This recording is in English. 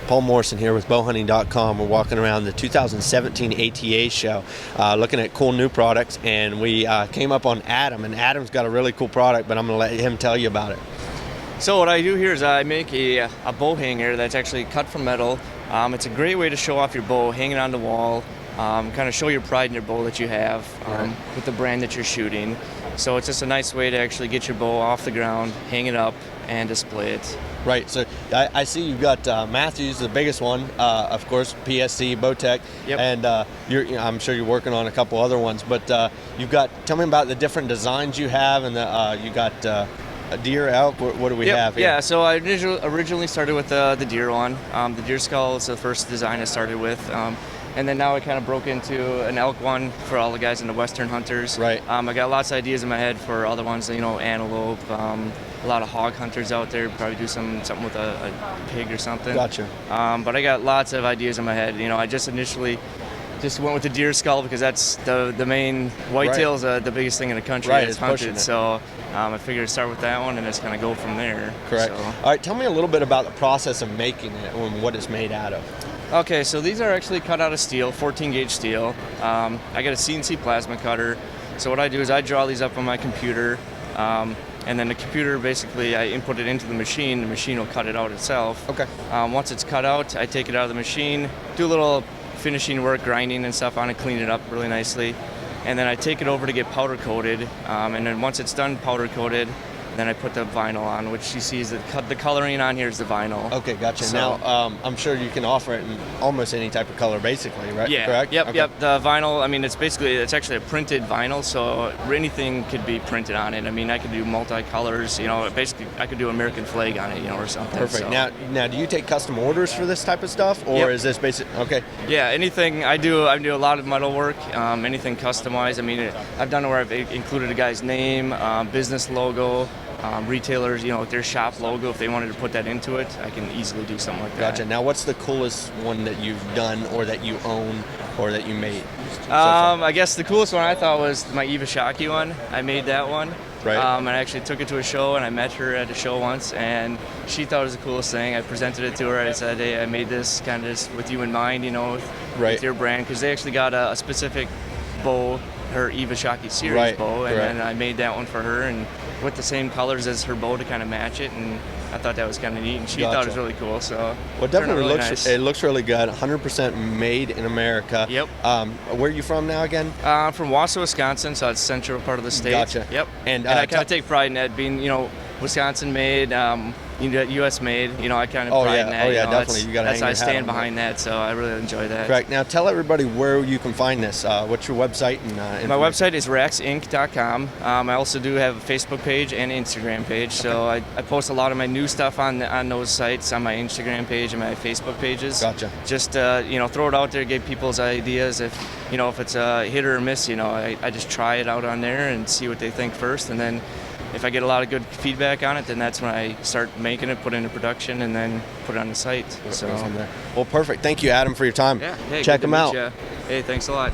Paul Morrison here with bowhunting.com. We're walking around the 2017 ATA show looking at cool new products, and we came up on Adam, and Adam's got a really cool product, but I'm going to let him tell you about it. So what I do here is I make a bow hanger that's actually cut from metal. It's a great way to show off your bow, hang it on the wall, kind of show your pride in your bow that you have with the brand that you're shooting. So it's just a nice way to actually get your bow off the ground, hang it up, and display it. Right, so I see you've got Matthews, the biggest one, of course, PSC, Bowtech, and I'm sure you're working on a couple other ones, but you've got, tell me about the different designs you have, and you got a deer, elk, what do we have here? Yeah, so I originally started with the deer one. The deer skull is the first design I started with. And then now I kind of broke into an elk one for all the guys into Western hunters. Right. I got lots of ideas in my head for other ones, antelope, a lot of hog hunters out there, probably do something with a pig or something. Gotcha. But I got lots of ideas in my head. I just initially went with the deer skull because that's the main whitetail is the biggest thing in the country that's hunted. So I figured to start with that one and just kind of go from there. Correct. So. All right, tell me a little bit about the process of making it and what it's made out of. Okay, so these are actually cut out of steel, 14 gauge steel. I got a CNC plasma cutter. So what I do is I draw these up on my computer, and then the computer basically I input it into the machine will cut it out itself. Okay. Once it's cut out, I take it out of the machine, do a little finishing work, grinding and stuff on it, clean it up really nicely. And then I take it over to get powder coated, and then once it's done powder coated, then I put the vinyl on, which you see is the coloring on here is the vinyl. Okay, gotcha. So, now, I'm sure you can offer it in almost any type of color, basically, right? Yeah. Correct? Yep. Okay. Yep. The vinyl. I mean, it's actually a printed vinyl, so anything could be printed on it. I mean, I could do multi-colors. Basically, I could do American flag on it, or something. Perfect. So. Now, do you take custom orders for this type of stuff, or is this basic? Okay. Yeah. Anything I do a lot of metal work. Anything customized. I mean, I've done it where I've included a guy's name, business logo. Retailers, their shop logo, if they wanted to put that into it, I can easily do something like that. Gotcha. Now, what's the coolest one that you've done or that you own or that you made? I guess the coolest one I thought was my Eva Shockey one. I made that one. Right. And I actually took it to a show, and I met her at a show once, and she thought it was the coolest thing. I presented it to her. I said, hey, I made this kind of just with you in mind, with your brand, because they actually got a specific bow, her Eva Shockey series bow, and then I made that one for her, and with the same colors as her bow to kind of match it, and I thought that was kind of neat, and she thought it was really cool. So well, definitely really looks nice. It looks really good. 100% made in America. Yep. Where are you from now again? I'm from Wausau, Wisconsin, so it's central part of the state. Gotcha. Yep. And I kind of take pride in that, being Wisconsin made, U.S. made. I kind of pride in that. Oh yeah, definitely. You got to hang your hat I stand on behind that, so I really enjoy that. Correct. Now tell everybody where you can find this. What's your website and my website is raxxinc.com. I also do have a Facebook page and Instagram page, so I post a lot of my new stuff on those sites, on my Instagram page and my Facebook pages. Gotcha. Just throw it out there, give people's ideas. If it's a hit or a miss, I just try it out on there and see what they think first, and then if I get a lot of good feedback on it, then that's when I start making it, put it into production, and then put it on the site. So, well, perfect. Thank you, Adam, for your time. Yeah. Hey, check them out. Hey, thanks a lot.